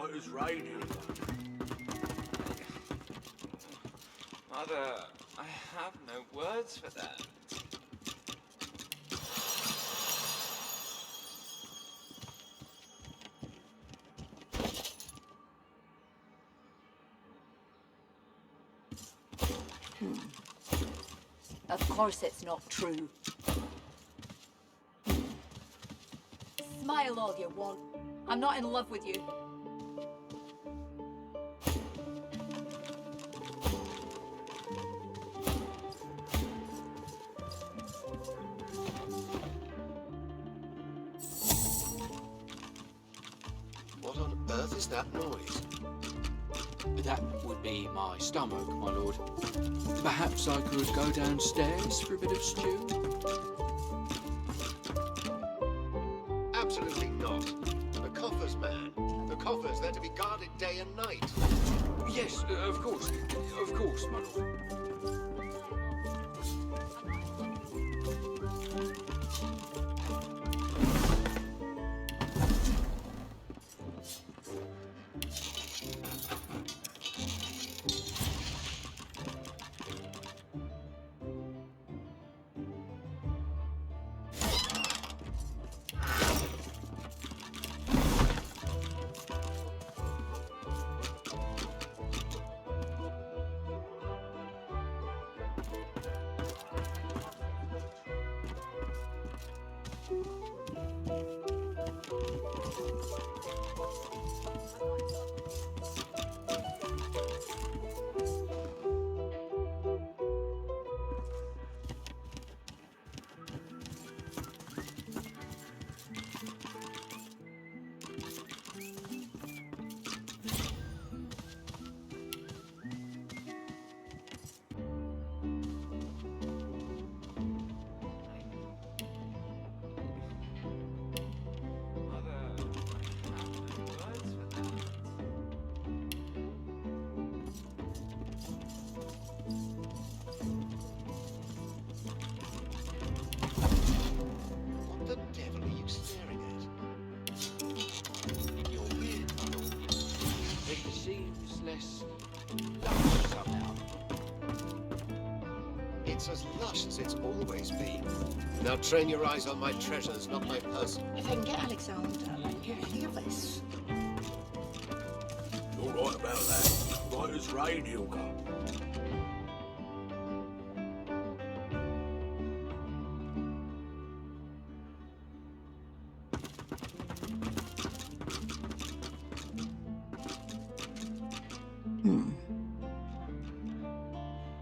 Right, it's raining. Mother, I have no words for that. Of course it's not true. Smile all you want. I'm not in love with you. What on earth is that noise? That would be my stomach, my lord. Perhaps I could go downstairs for a bit of stew? Absolutely not. The coffers, man. The coffers, they're to be guarded day and night. Yes, of course, my lord. What the devil are you staring at? You're weird, my lord. It seems less lush somehow. It's as lush as it's always been. Now train your eyes on my treasures, not my person. If I can get Alexander and get any of this. You're right about that. Right, it's rain, Hilka.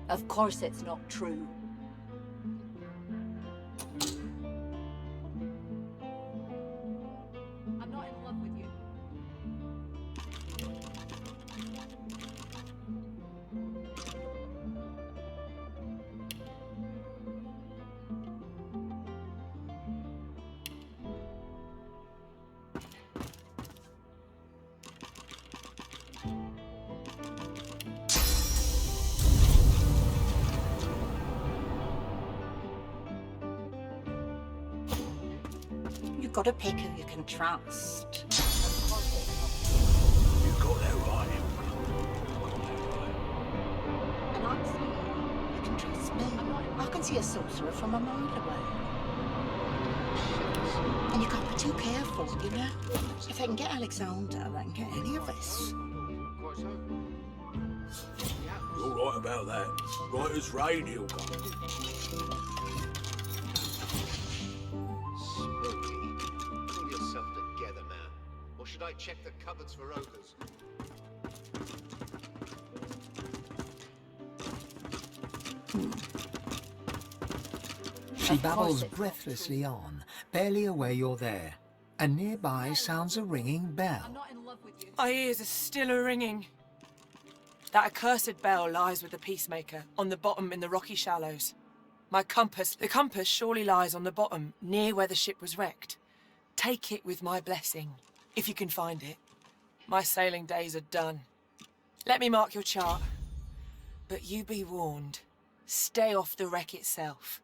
Of course it's not true. I'm not in love with you. You've got to pick who you can trust. You got that right, Hilka. And I'm saying you can trust me. I can see a sorcerer from a mile away. And you can't be too careful, you know? If I can get Alexander, I can get any of this. Quite so. You're right about that. Right, it's rain, Hilka. Spooky. Pull yourself together, man. Or should I check the cupboards for ogres? She babbles breathlessly on, barely aware you're there, and nearby sounds a ringing bell. I'm not in love with you. My ears are still a-ringing. That accursed bell lies with the peacemaker, on the bottom in the rocky shallows. The compass surely lies on the bottom, near where the ship was wrecked. Take it with my blessing, if you can find it. My sailing days are done. Let me mark your chart. But you be warned. Stay off the wreck itself.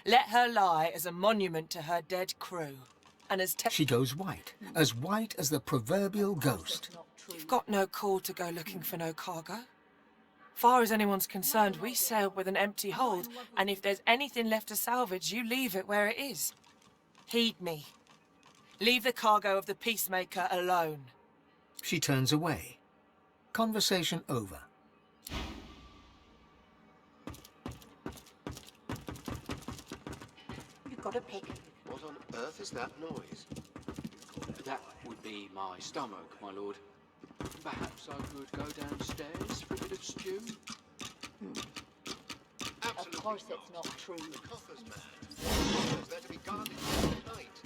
Let her lie as a monument to her dead crew. and as She goes white as the proverbial ghost. It's not true. You've got no call to go looking for no cargo. Far as anyone's concerned, we sailed with an empty hold, and if there's anything left to salvage, you leave it where it is. Heed me. Leave the cargo of the Peacemaker alone. She turns away. Conversation over. You've got to pick. What on earth is that noise? That would be my stomach, my lord. Perhaps I could go downstairs for a bit of stew? Of course it's not true. Coffer's man. Is there to be guarded all night?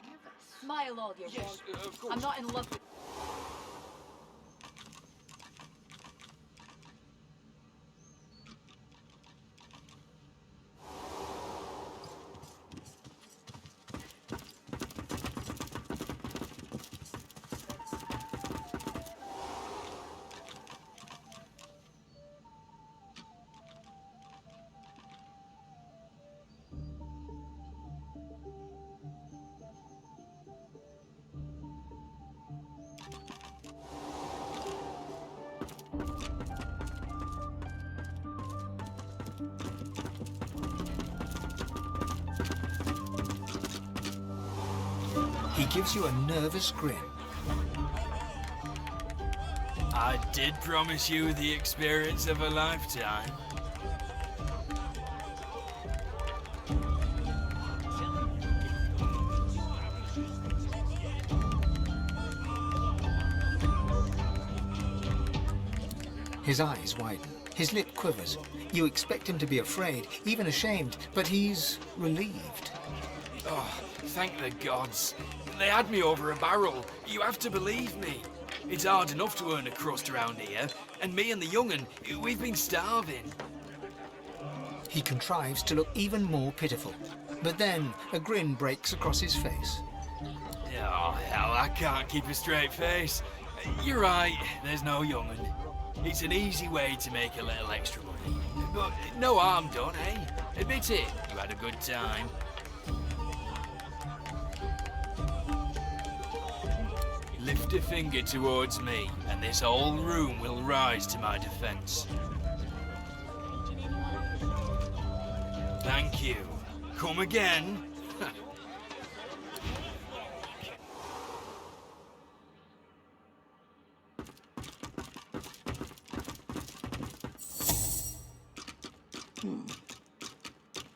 Any of us. Smile all you Yes, want. of course. I'm not in love with He gives you a nervous grin. I did promise you the experience of a lifetime. His eyes widen. His lip quivers. You expect him to be afraid, even ashamed, but he's relieved. Oh, thank the gods. They had me over a barrel. You have to believe me. It's hard enough to earn a crust around here, and me and the young'un, we've been starving. He contrives to look even more pitiful. But then a grin breaks across his face. Oh, hell, I can't keep a straight face. You're right, there's no young'un. It's an easy way to make a little extra money. But no harm done, eh? Admit it, you had a good time. Lift a finger towards me, and this whole room will rise to my defense. Thank you. Come again.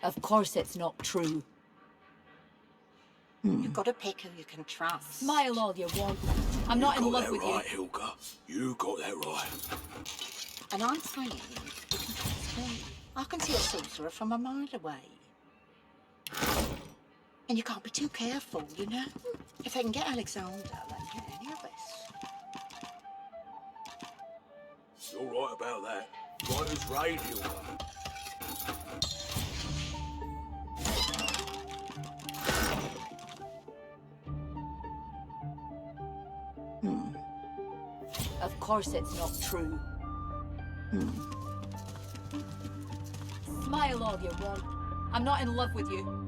Of course it's not true. You've got to pick who you can trust. Smile all you want. I'm not in got love that with right, you. Hilka. You got that right. And I'm saying you can trust me. I can see a sorcerer from a mile away. And you can't be too careful, you know? If they can get Alexander, they can get any of us. You're right about that. Right as rain, Hilka. Of course it's not true. Smile all you want. I'm not in love with you.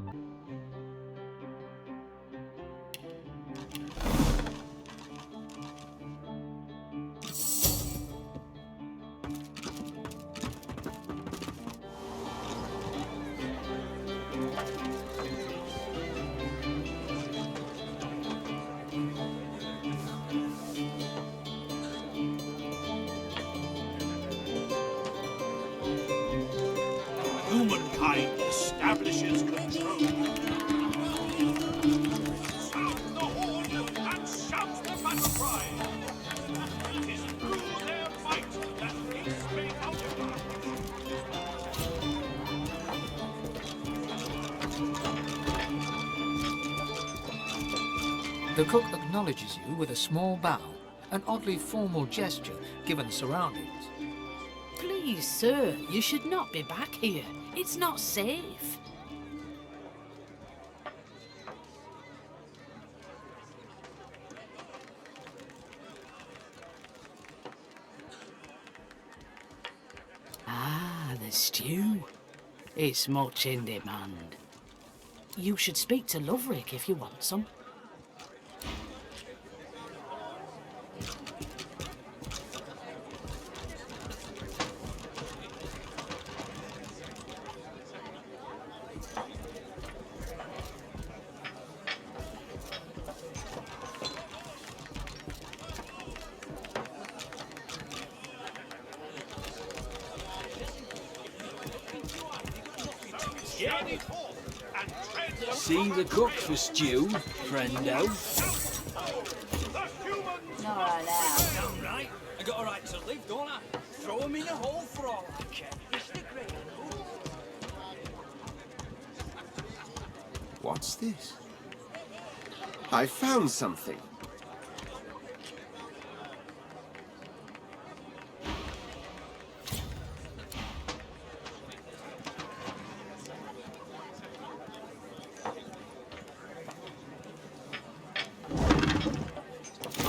Humankind establishes control. Sound the horn and shout the battle cry. It is through their might that peace may multiply. The cook acknowledges you with a small bow, an oddly formal gesture given the surroundings. Please, sir, you should not be back here. It's not safe. Ah, the stew. It's much in demand. You should speak to Loverick if you want some. See the cook for stew, friendo. Not right now. Damn right. I got a right to live, don't I? Throw him in a hole for all I care. What's this? I found something.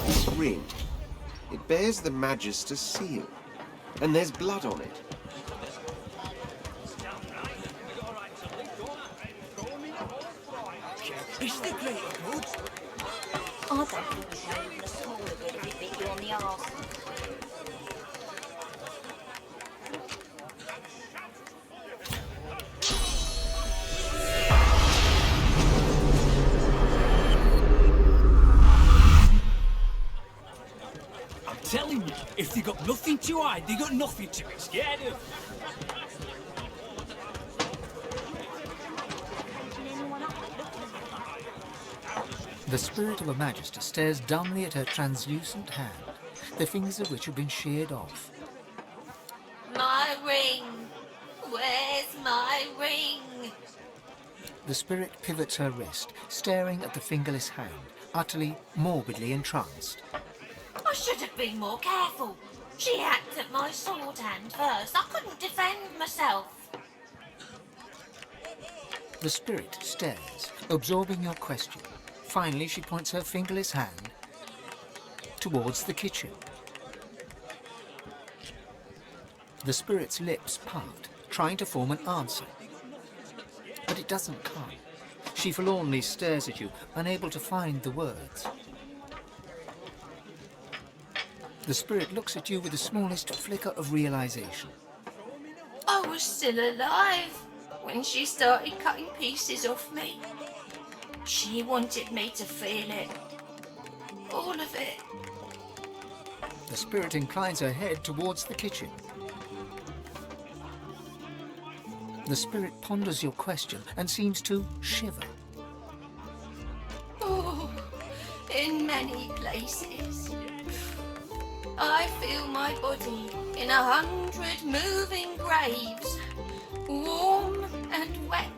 This ring. It bears the Magister seal. And there's blood on it. Is the greater good? I don't think you'd know even a smaller bit if it bit you on the arse. I'm telling you, if they got nothing to hide, they got nothing to be scared of. The spirit of a Magister stares dumbly at her translucent hand, the fingers of which have been sheared off. My ring! Where's my ring? The spirit pivots her wrist, staring at the fingerless hand, utterly, morbidly entranced. I should have been more careful. She hacked at my sword hand first. I couldn't defend myself. The spirit stares, absorbing your question. Finally, she points her fingerless hand towards the kitchen. The spirit's lips part, trying to form an answer. But it doesn't come. She forlornly stares at you, unable to find the words. The spirit looks at you with the smallest flicker of realization. I was still alive when she started cutting pieces off me. She wanted me to feel it. All of it. The spirit inclines her head towards the kitchen. The spirit ponders your question and seems to shiver. Oh, in many places. I feel my body in 100 moving graves, warm and wet.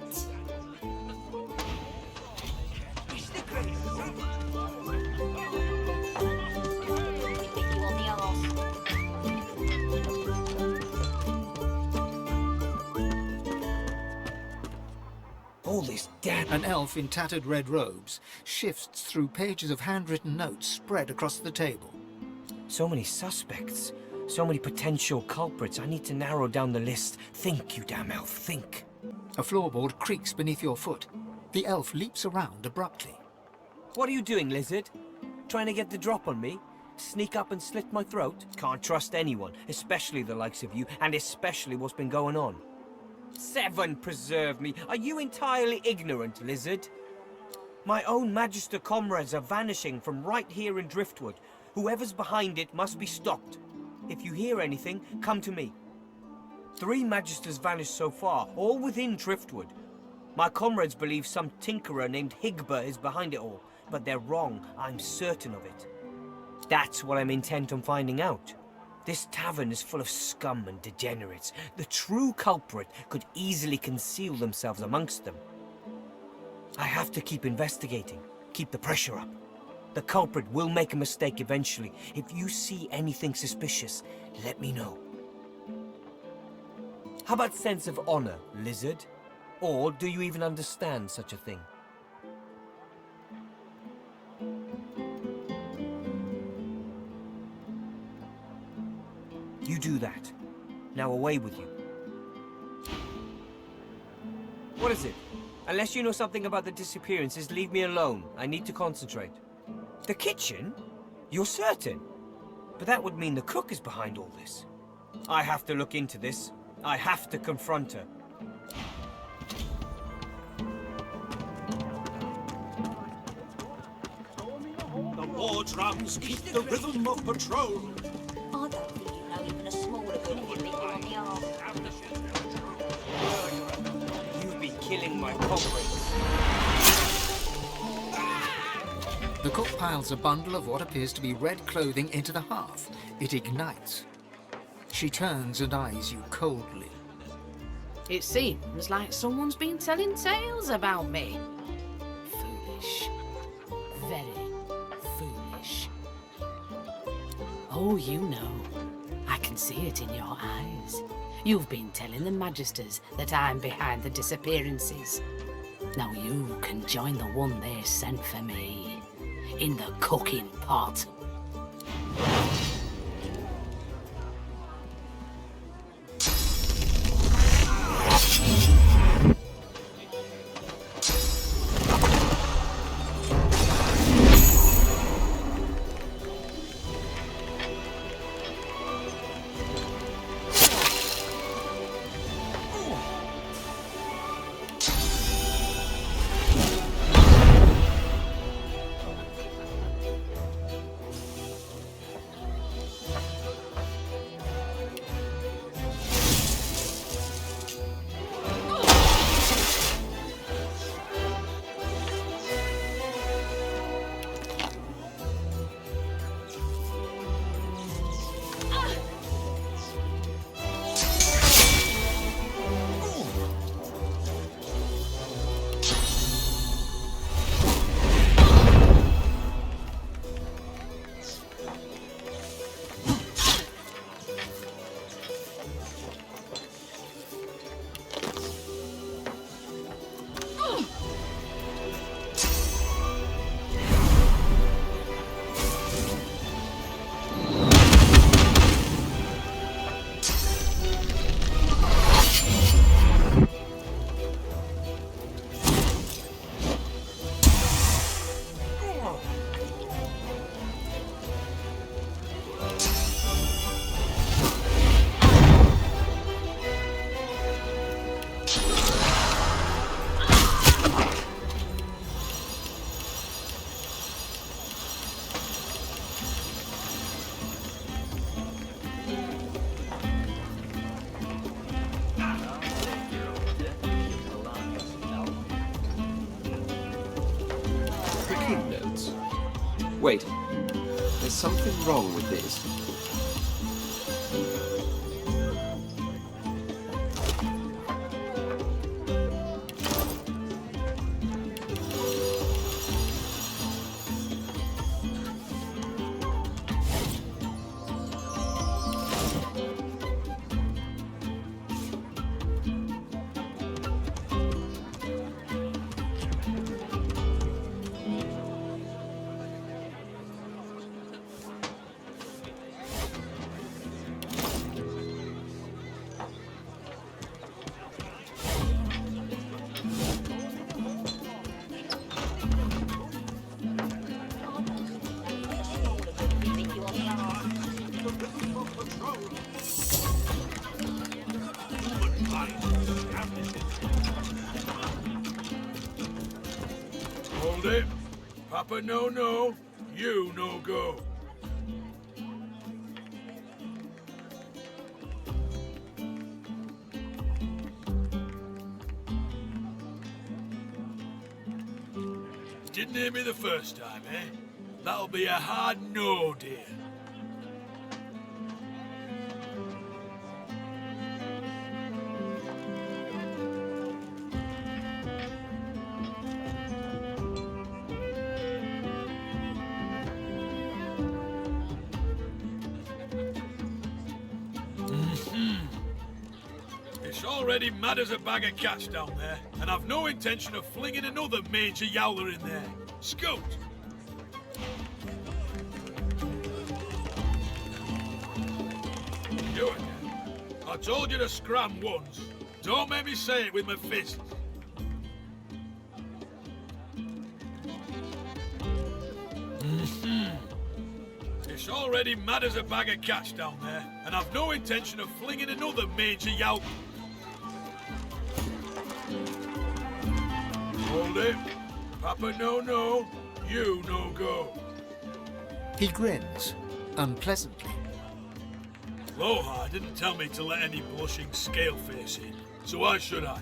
All this damn... An elf in tattered red robes shifts through pages of handwritten notes spread across the table. So many suspects. So many potential culprits. I need to narrow down the list. Think, you damn elf, think. A floorboard creaks beneath your foot. The elf leaps around abruptly. What are you doing, lizard? Trying to get the drop on me? Sneak up and slit my throat? Can't trust anyone, especially the likes of you, and especially what's been going on. 7 preserve me. Are you entirely ignorant, lizard? My own Magister comrades are vanishing from right here in Driftwood. Whoever's behind it must be stopped. If you hear anything, come to me. 3 Magisters vanished so far, all within Driftwood. My comrades believe some tinkerer named Higba is behind it all, but they're wrong. I'm certain of it. That's what I'm intent on finding out. This tavern is full of scum and degenerates. The true culprit could easily conceal themselves amongst them. I have to keep investigating, keep the pressure up. The culprit will make a mistake eventually. If you see anything suspicious, let me know. How about sense of honor, lizard? Or do you even understand such a thing? You do that. Now away with you. What is it? Unless you know something about the disappearances, leave me alone. I need to concentrate. The kitchen? You're certain? But that would mean the cook is behind all this. I have to look into this. I have to confront her. The war drums keep the rhythm of patrol. I don't think you know even a smaller good if you beat you on the arm. You've been killing my comrades. The cook piles a bundle of what appears to be red clothing into the hearth. It ignites. She turns and eyes you coldly. It seems like someone's been telling tales about me. Foolish. Very foolish. Oh, you know. I can see it in your eyes. You've been telling the Magisters that I'm behind the disappearances. Now you can join the one they sent for me. In the cooking pot. Wait, there's something wrong with this. Hold it. Papa no, you no go. Didn't hear me the first time, eh? That'll be a hard no, dear. It's already mad as a bag of cats down there, and I've no intention of flinging another major yowler in there. Scoot! You again. I told you to scram once. Don't make me say it with my fists. It's already mad as a bag of cats down there, and I've no intention of flinging another major yout. Hold it. Papa no, you no go. He grins, unpleasantly. Loha didn't tell me to let any blushing scale-face in, so why should I?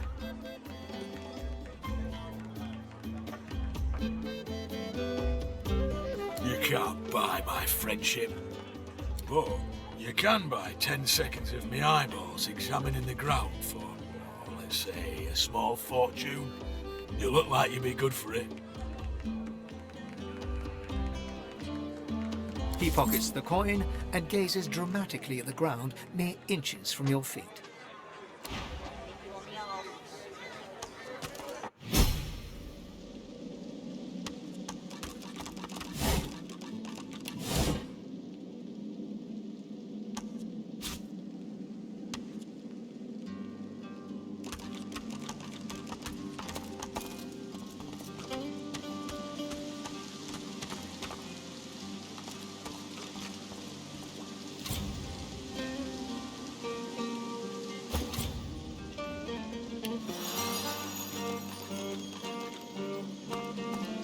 You can't buy my friendship. But you can buy 10 seconds of me eyeballs examining the ground for, let's say, a small fortune. You look like you'd be good for it. He pockets the coin and gazes dramatically at the ground mere inches from your feet.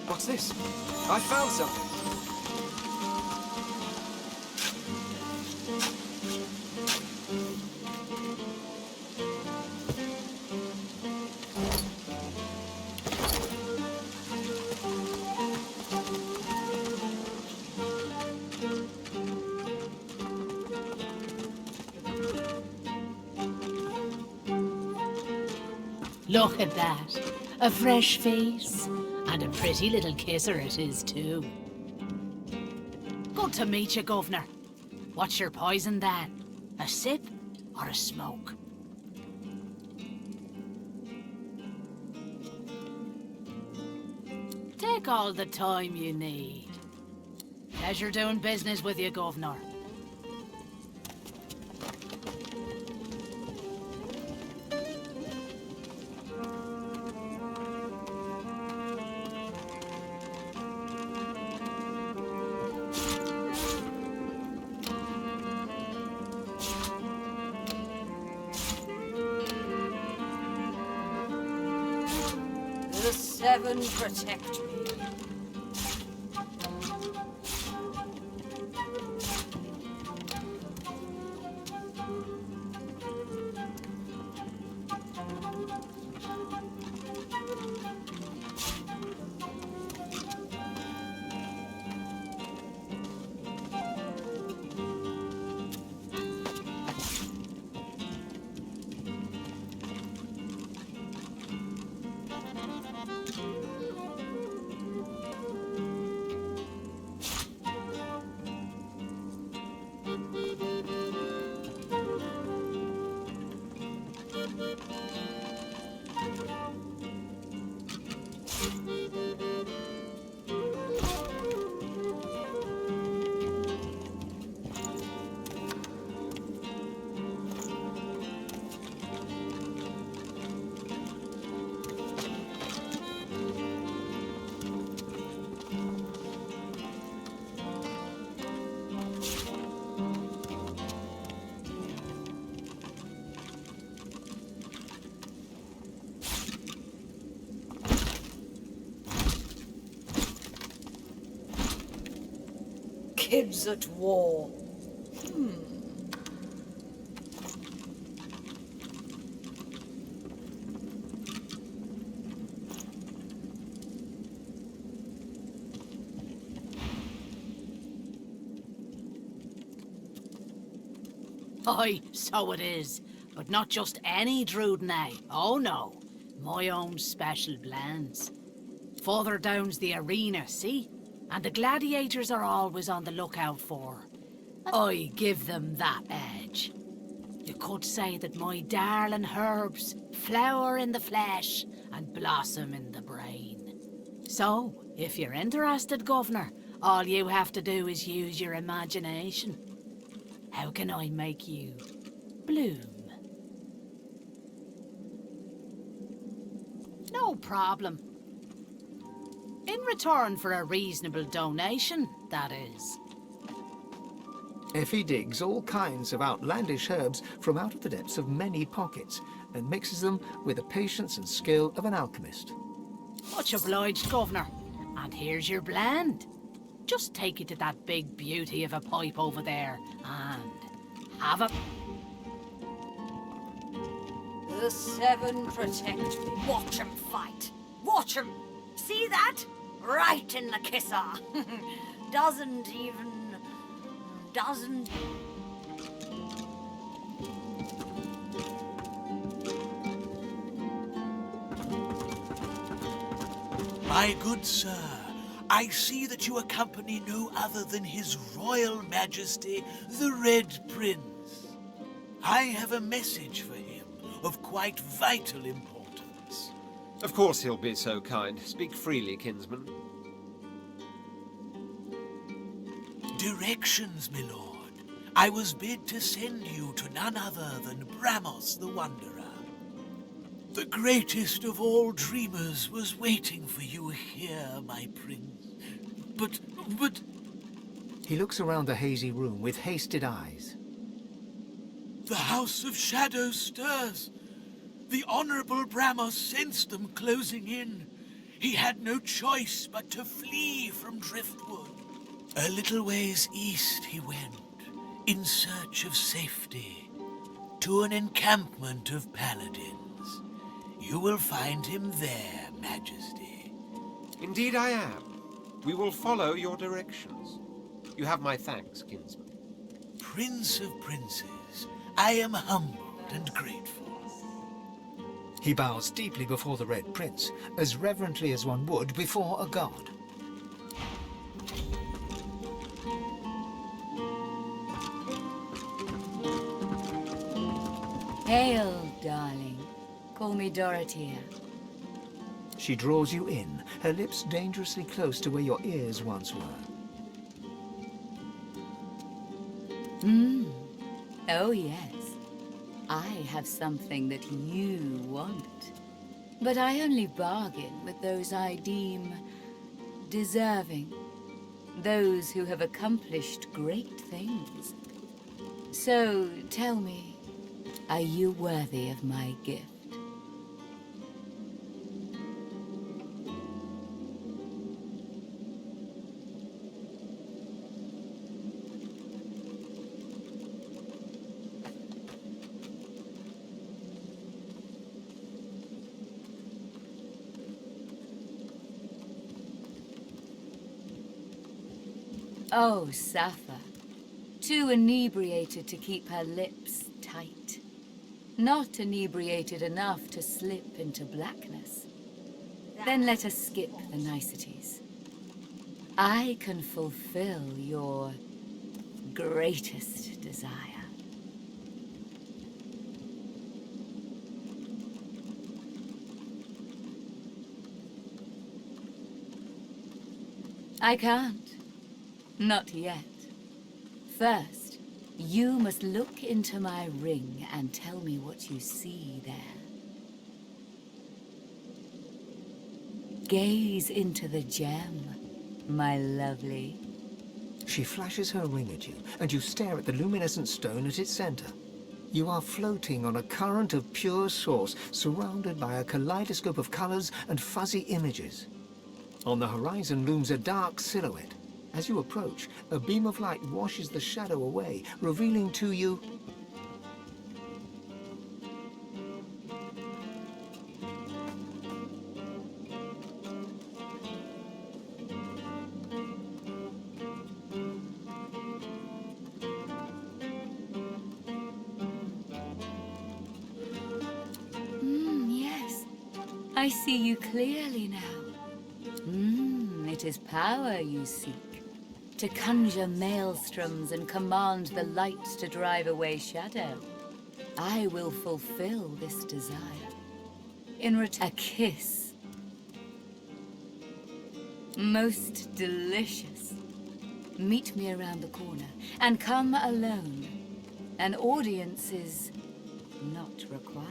What's this? I found something. Look at that. A fresh face. And a pretty little kisser it is, too. Good to meet you, Governor. What's your poison, then? A sip or a smoke? Take all the time you need. Pleasure doing business with you, Governor. The seven protect me. Kids at war. Aye, so it is. But not just any Druidnay. Oh no. My own special blends. Further down's the arena, see? And the gladiators are always on the lookout for. I give them that edge. You could say that my darling herbs flower in the flesh and blossom in the brain. So, if you're interested, Governor, all you have to do is use your imagination. How can I make you bloom? No problem. In return for a reasonable donation, that is. Effie digs all kinds of outlandish herbs from out of the depths of many pockets and mixes them with the patience and skill of an alchemist. Much obliged, Governor. And here's your blend. Just take it to that big beauty of a pipe over there and have a... The seven protect me. Watch him fight. Watch him. See that? Right in the kisser. Doesn't... My good sir, I see that you accompany no other than His Royal Majesty, the Red Prince. I have a message for him of quite vital importance. Of course he'll be so kind. Speak freely, kinsman. Directions, my lord. I was bid to send you to none other than Bramos the Wanderer. The greatest of all dreamers was waiting for you here, my prince. But... He looks around the hazy room with hasted eyes. The House of Shadows stirs. The Honorable Bramos sensed them closing in. He had no choice but to flee from Driftwood. A little ways east he went, in search of safety, to an encampment of paladins. You will find him there, Majesty. Indeed I am. We will follow your directions. You have my thanks, kinsman. Prince of Princes, I am humbled and grateful. He bows deeply before the Red Prince, as reverently as one would before a god. Hail, darling. Call me Dorothea. She draws you in, her lips dangerously close to where your ears once were. Oh, yes. I have something that you want. But I only bargain with those I deem deserving. Those who have accomplished great things. So, tell me, are you worthy of my gift? Oh, Sappha, too inebriated to keep her lips tight. Not inebriated enough to slip into blackness. Then let us skip the niceties. I can fulfill your greatest desire. I can't. Not yet. First, you must look into my ring and tell me what you see there. Gaze into the gem, my lovely. She flashes her ring at you, and you stare at the luminescent stone at its center. You are floating on a current of pure source, surrounded by a kaleidoscope of colors and fuzzy images. On the horizon looms a dark silhouette. As you approach, a beam of light washes the shadow away, revealing to you... Yes. I see you clearly now. It is power you seek. To conjure maelstroms and command the light to drive away shadow. I will fulfill this desire. In return, a kiss. Most delicious. Meet me around the corner, and come alone. An audience is not required.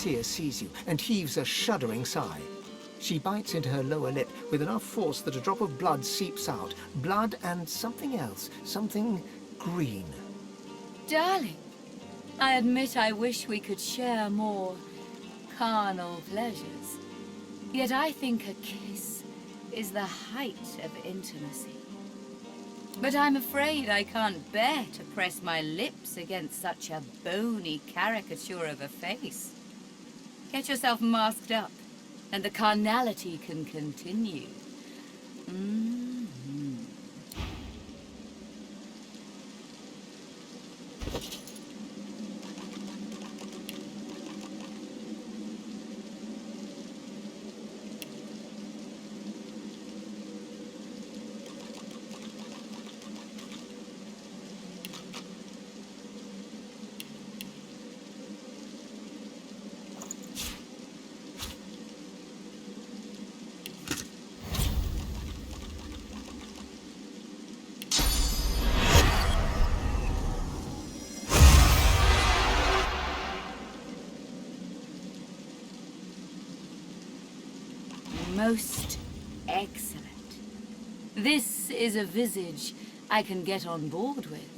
tear sees you and heaves a shuddering sigh. She bites into her lower lip with enough force that a drop of blood seeps out. Blood and something else, something green. Darling, I admit I wish we could share more carnal pleasures. Yet I think a kiss is the height of intimacy. But I'm afraid I can't bear to press my lips against such a bony caricature of a face. Get yourself masked up, and the carnality can continue. Most excellent. This is a visage I can get on board with.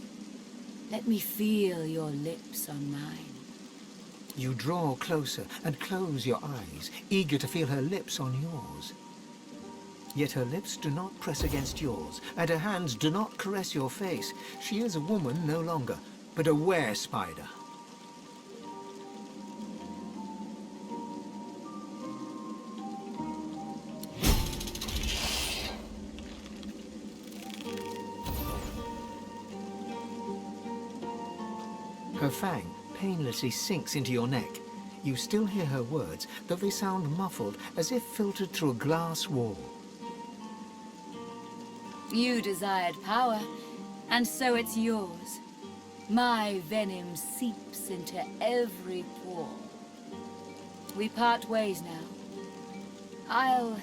Let me feel your lips on mine. You draw closer and close your eyes, eager to feel her lips on yours. Yet her lips do not press against yours, and her hands do not caress your face. She is a woman no longer, but a were-spider. Her fang painlessly sinks into your neck. You still hear her words, though they sound muffled, as if filtered through a glass wall. You desired power, and so it's yours. My venom seeps into every pore. We part ways now. I'll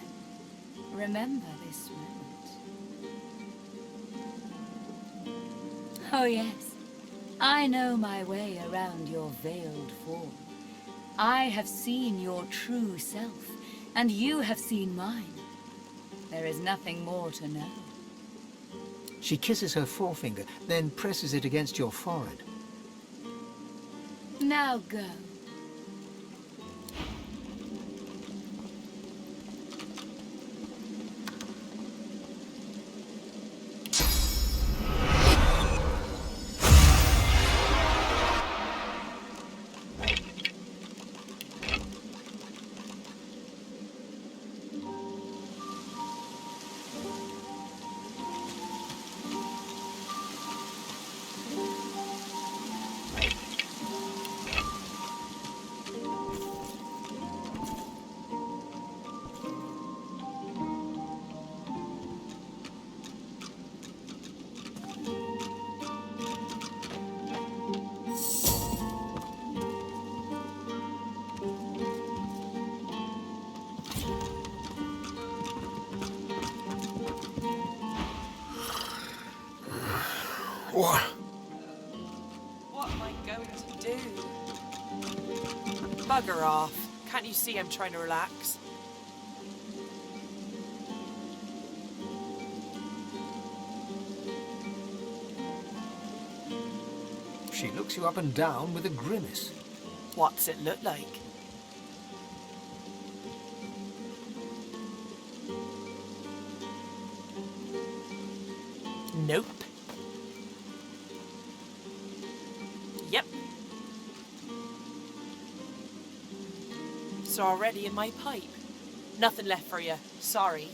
remember this moment. Oh yes. I know my way around your veiled form. I have seen your true self, and you have seen mine. There is nothing more to know. She kisses her forefinger, then presses it against your forehead. Now go. What? What am I going to do? Bugger off. Can't you see I'm trying to relax? She looks you up and down with a grimace. What's it look like? Nope. Yep. It's already in my pipe. Nothing left for you. Sorry.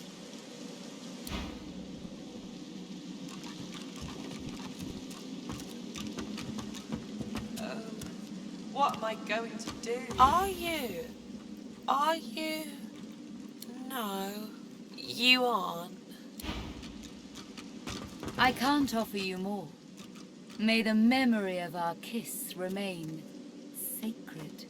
What am I going to do? Are you? Are you? No, you aren't. I can't offer you more. May the memory of our kiss remain sacred.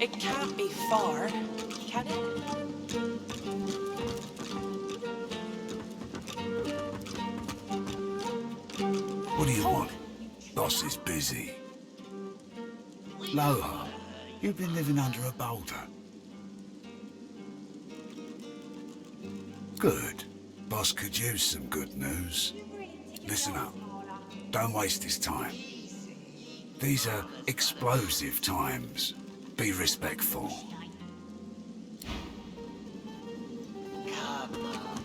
It can't be far, can it? What do you want? Boss is busy. Loha, you've been living under a boulder. Good. Boss could use some good news. Listen up. Don't waste his time. These are explosive times. Be respectful. Come on.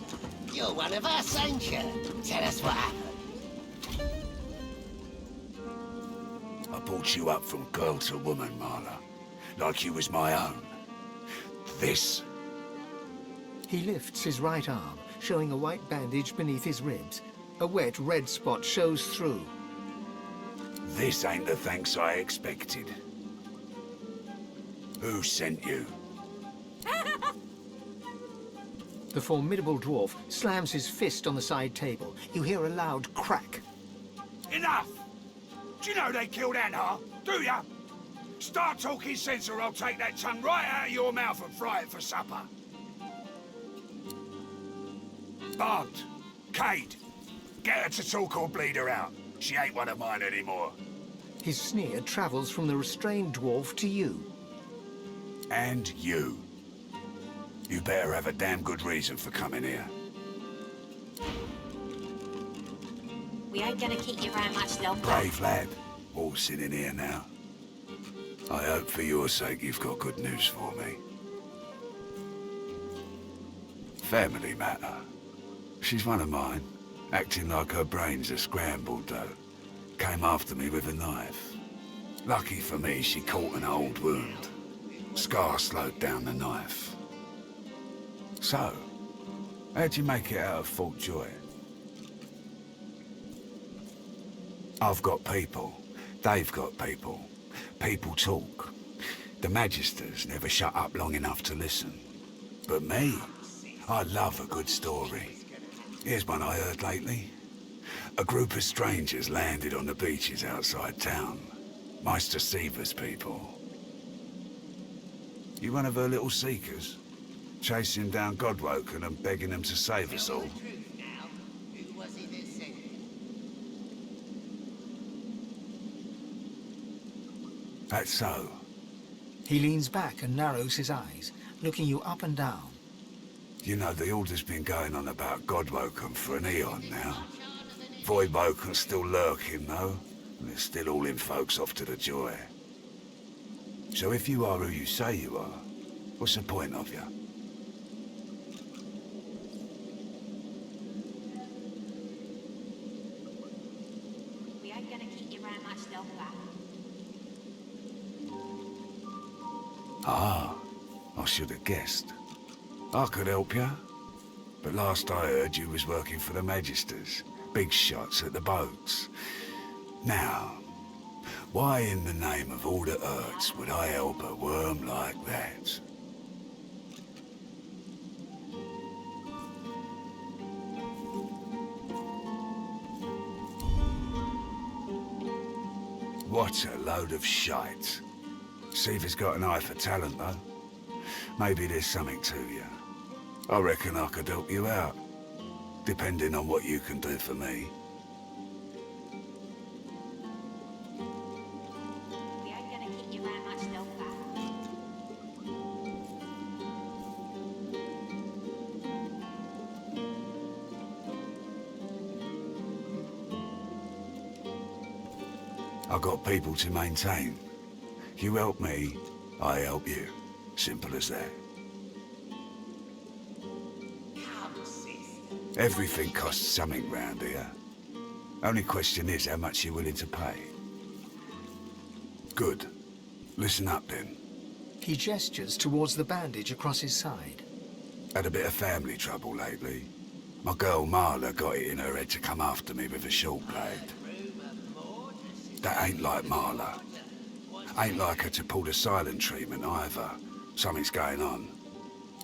You're one of us, ain't you? Tell us what happened. I brought you up from girl to woman, Marla. Like you was my own. This. He lifts his right arm, showing a white bandage beneath his ribs. A wet red spot shows through. This ain't the thanks I expected. Who sent you? The formidable dwarf slams his fist on the side table. You hear a loud crack. Enough! Do you know they killed Anna? Do ya? Start talking sense or I'll take that tongue right out of your mouth and fry it for supper. Bart, Kate, get her to talk or bleed her out. She ain't one of mine anymore. His sneer travels from the restrained dwarf to you. And you. You better have a damn good reason for coming here. We ain't gonna keep you around much longer. Brave lad, all sitting here now. I hope for your sake you've got good news for me. Family matter. She's one of mine, acting like her brains are scrambled though. Came after me with a knife. Lucky for me, she caught an old wound. Scar slowed down the knife. So, how'd you make it out of Fort Joy? I've got people. They've got people. People talk. The Magisters never shut up long enough to listen. But me, I love a good story. Here's one I heard lately. A group of strangers landed on the beaches outside town. Meister Seaver's people. You one of her little seekers? Chasing down Godwoken and begging them to save us all? That's so. He leans back and narrows his eyes, looking you up and down. You know, the order's been going on about Godwoken for an eon now. Voidwoken's still lurking, though, and it's still hauling folks off to the Joy. So if you are who you say you are, what's the point of you? We ain't gonna keep you around much longer. Ah, I should have guessed. I could help you. But last I heard you was working for the Magisters. Big shots at the boats. Now, why in the name of all that hurts would I help a worm like that? What a load of shite. Seaver's got an eye for talent, though. Maybe there's something to you. I reckon I could help you out, depending on what you can do for me. We ain't gonna keep you around much longer. I got people to maintain. You help me, I help you. Simple as that. Everything costs something round here. Only question is how much you're willing to pay. Good. Listen up then. He gestures towards the bandage across his side. Had a bit of family trouble lately. My girl Marla got it in her head to come after me with a short blade. That ain't like Marla. Ain't like her to pull the silent treatment either. Something's going on.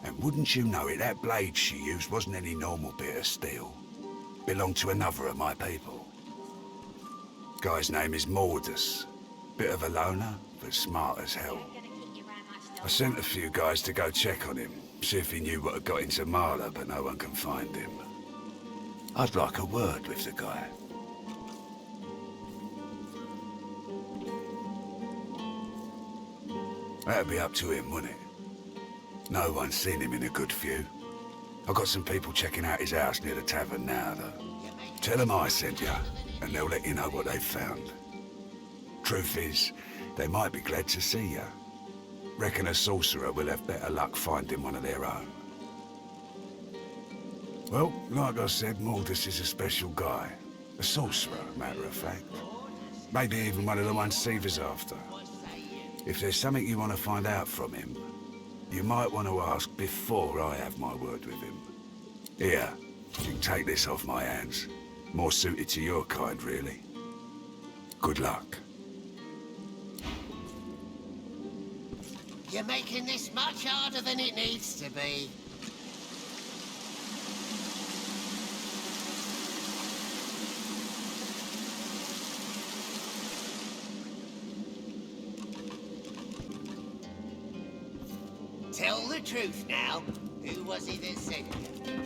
And wouldn't you know it, that blade she used wasn't any normal bit of steel. Belonged to another of my people. Guy's name is Mordus. Bit of a loner, but smart as hell. I sent a few guys to go check on him, see if he knew what had got into Marla, but no one can find him. I'd like a word with the guy. That'd be up to him, wouldn't it? No one's seen him in a good few. I've got some people checking out his house near the tavern now, though. Tell them I sent you, and they'll let you know what they've found. Truth is, they might be glad to see you. Reckon a sorcerer will have better luck finding one of their own. Well, like I said, Mordus is a special guy. A sorcerer, matter of fact. Maybe even one of the ones Seaver's after. If there's something you want to find out from him, you might want to ask before I have my word with him. Here, you can take this off my hands. More suited to your kind, really. Good luck. You're making this much harder than it needs to be. Tell the truth now. Who was it that sent you?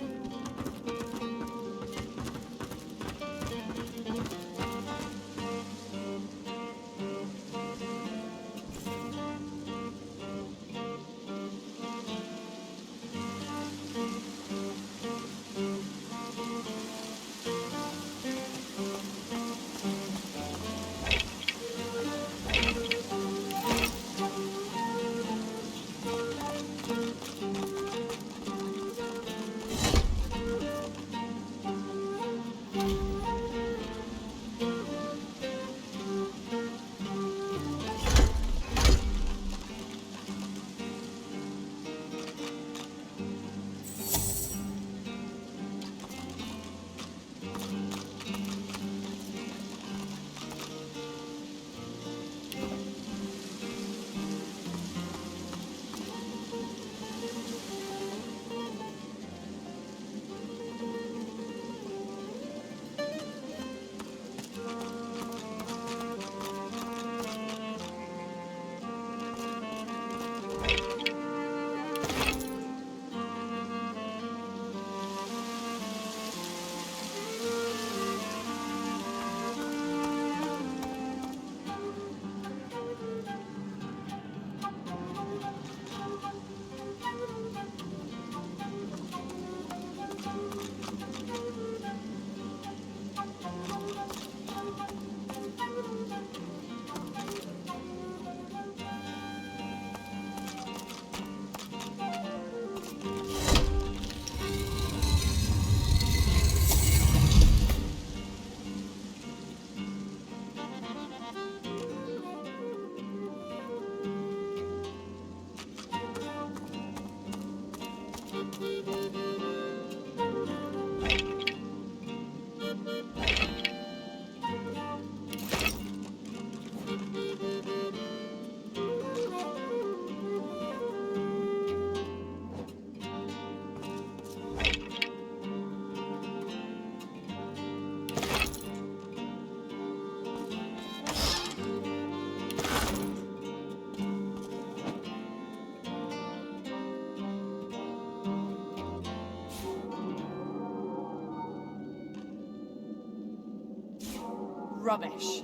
Rubbish.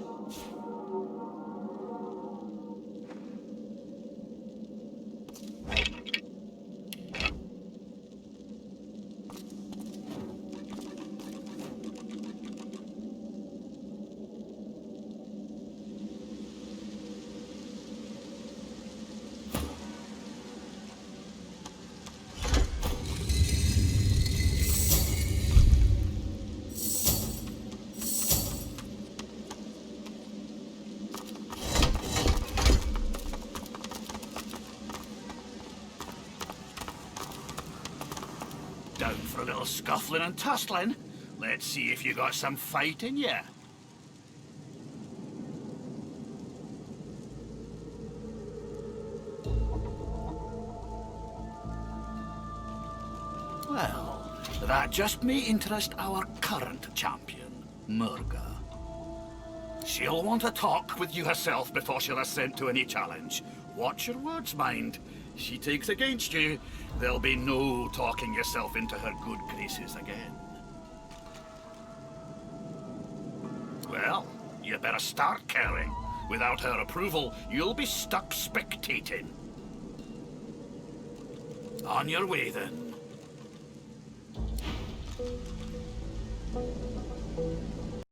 Down for a little scuffling and tussling. Let's see if you got some fight in you. Well, that just may interest our current champion, Murga. She'll want to talk with you herself before she'll assent to any challenge. Watch your words, mind. She takes against you, there'll be no talking yourself into her good graces again. Well, you better start caring. Without her approval, you'll be stuck spectating. On your way, then.